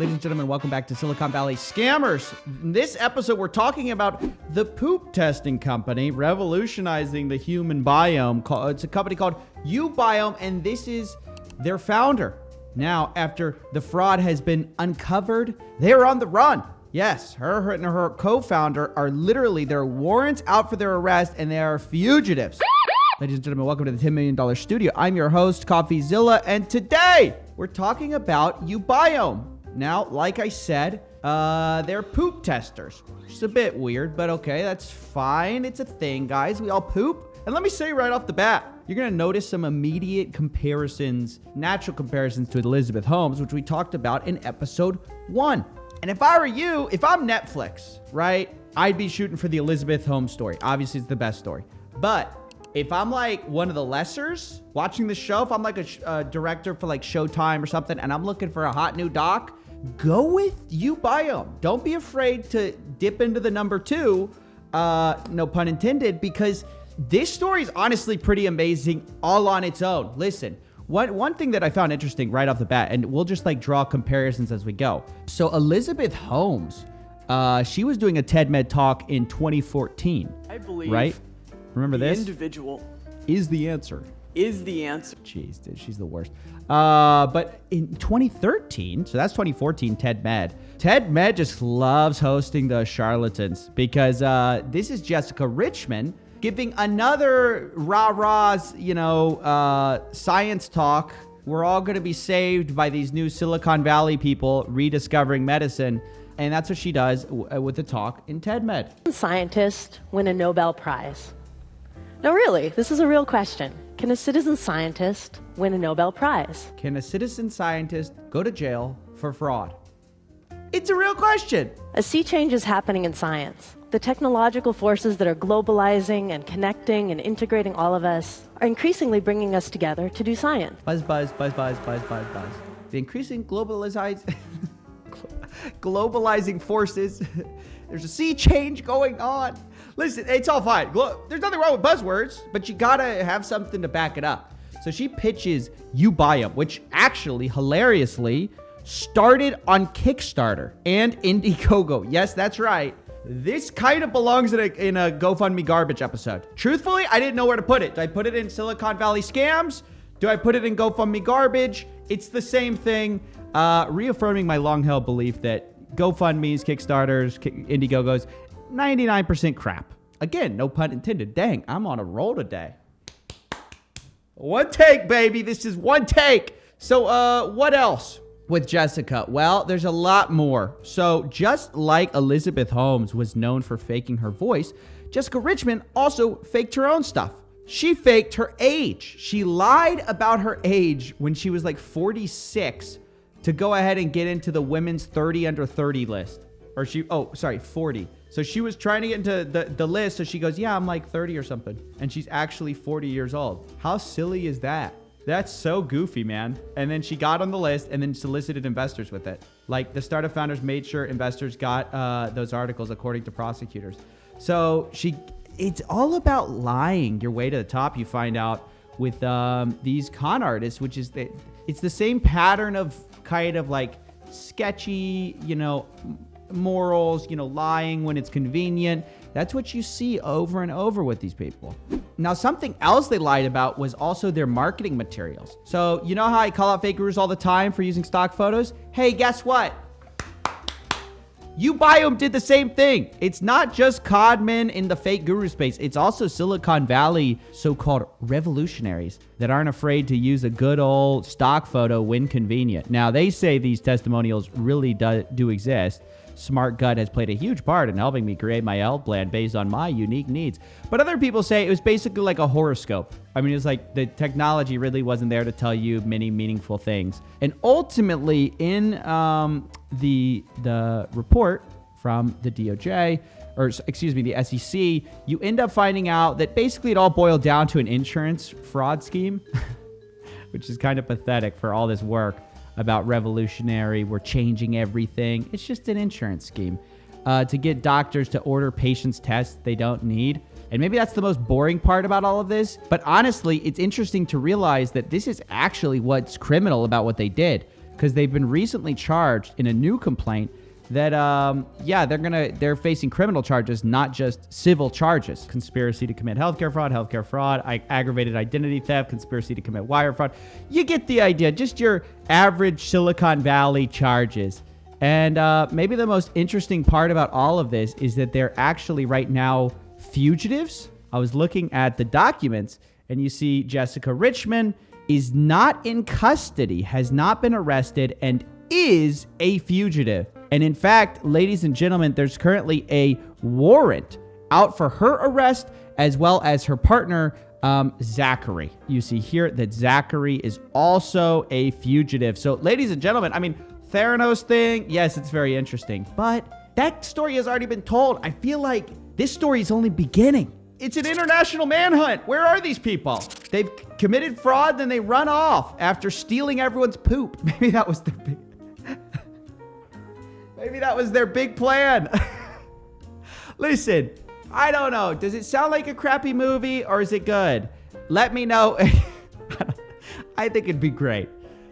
Ladies and gentlemen, welcome back to Silicon Valley Scammers. In this episode, we're talking about the poop testing company revolutionizing the human biome. It's a company called uBiome, and this is their founder. Now, after the fraud has been uncovered, they're on the run. Yes, her and her co-founder are literally, there are warrants out for their arrest, and they are fugitives. Ladies and gentlemen, welcome to the $10 million studio. I'm your host, Coffeezilla, and today we're talking about uBiome. Now, like I said, they're poop testers. It's a bit weird, but okay, that's fine. It's a thing, guys. We all poop. And let me say right off the bat, you're going to notice some immediate comparisons, natural comparisons to Elizabeth Holmes, which we talked about in episode 1. And if I were you, if I'm Netflix, right, I'd be shooting for the Elizabeth Holmes story. Obviously, it's the best story. But if I'm like one of the lessers watching the show, if I'm like a director for like Showtime or something, and I'm looking for a hot new doc, go with uBiome. Don't be afraid to dip into the number 2, no pun intended, because this story is honestly pretty amazing all on its own. Listen, one thing that I found interesting right off the bat, and we'll just like draw comparisons as we go. So Elizabeth Holmes, she was doing a TED-Med talk in 2014. I believe. Right? Remember this? Individual is the answer. Is the answer. Jeez, dude, she's the worst. But in 2013, so that's 2014, TED-Med. TED-Med just loves hosting the charlatans because this is Jessica Richmond giving another rah-rah, science talk. We're all going to be saved by these new Silicon Valley people rediscovering medicine. And that's what she does with the talk in TED-Med. Scientist win a Nobel Prize? No, really, this is a real question. Can a citizen scientist win a Nobel Prize? Can a citizen scientist go to jail for fraud? It's a real question. A sea change is happening in science. The technological forces that are globalizing and connecting and integrating all of us are increasingly bringing us together to do science. Buzz, buzz, buzz, buzz, buzz, buzz, buzz. The increasing globalizing forces. There's a sea change going on. Listen, it's all fine. There's nothing wrong with buzzwords, but you gotta have something to back it up. So she pitches uBiome, which actually, hilariously, started on Kickstarter and Indiegogo. Yes, that's right. This kind of belongs in a GoFundMe garbage episode. Truthfully, I didn't know where to put it. Do I put it in Silicon Valley Scams? Do I put it in GoFundMe garbage? It's the same thing. Reaffirming my long-held belief that GoFundMes, Kickstarters, Indiegogos, 99% crap. Again, no pun intended. Dang, I'm on a roll today. One take, baby. This is one take. So, what else with Jessica? Well, there's a lot more. So, just like Elizabeth Holmes was known for faking her voice, Jessica Richmond also faked her own stuff. She faked her age. She lied about her age when she was like 46 to go ahead and get into the women's 30 under 30 list. 40. So she was trying to get into the list. So she goes, yeah, I'm like 30 or something. And she's actually 40 years old. How silly is that? That's so goofy, man. And then she got on the list and then solicited investors with it. Like the startup founders made sure investors got those articles according to prosecutors. So it's all about lying your way to the top, you find out, with these con artists, which is it's the same pattern of kind of like sketchy, morals, lying when it's convenient. That's what you see over and over with these people. Now, something else they lied about was also their marketing materials. So you know how I call out fake gurus all the time for using stock photos? Hey, guess what? uBiome did the same thing. It's not just codmen in the fake guru space. It's also Silicon Valley so-called revolutionaries that aren't afraid to use a good old stock photo when convenient. Now, they say these testimonials really do exist. Smart Gut has played a huge part in helping me create my health plan based on my unique needs. But other people say it was basically like a horoscope. I mean, it's like the technology really wasn't there to tell you many meaningful things. And ultimately, in the report from the DOJ, the SEC, you end up finding out that basically it all boiled down to an insurance fraud scheme, which is kind of pathetic for all this work about revolutionary, we're changing everything. It's just an insurance scheme to get doctors to order patients tests they don't need. And maybe that's the most boring part about all of this. But honestly, it's interesting to realize that this is actually what's criminal about what they did. because they've been recently charged in a new complaint that, they're facing criminal charges, not just civil charges. Conspiracy to commit healthcare fraud, aggravated identity theft, conspiracy to commit wire fraud. You get the idea. Just your average Silicon Valley charges. And maybe the most interesting part about all of this is that they're actually right now fugitives. I was looking at the documents, and you see Jessica Richmond is not in custody, has not been arrested, and is a fugitive. And in fact, ladies and gentlemen, there's currently a warrant out for her arrest, as well as her partner, Zachary. You see here that Zachary is also a fugitive. So ladies and gentlemen, I mean, Theranos thing, yes, it's very interesting, but that story has already been told. I feel like this story is only beginning. It's an international manhunt. Where are these people? They've committed fraud, then they run off after stealing everyone's poop. Maybe that was their big plan. Listen, I don't know. Does it sound like a crappy movie or is it good? Let me know. I think it'd be great.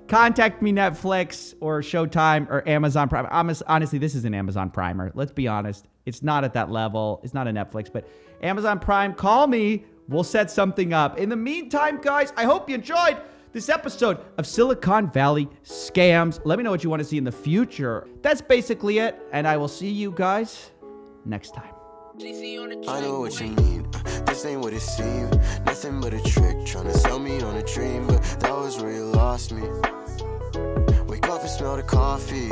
Contact me, Netflix or Showtime or Amazon Prime. Honestly, this is an Amazon Primer. Let's be honest. It's not at that level. It's not a Netflix, but Amazon Prime, call me. We'll set something up. In the meantime, guys, I hope you enjoyed this episode of Silicon Valley Scams. Let me know what you want to see in the future. That's basically it, and I will see you guys next time. I know what you mean. This ain't what it seemed. Nothing but a trick, trying to sell me on a dream, but that was where you lost me. Wake up and smell the coffee.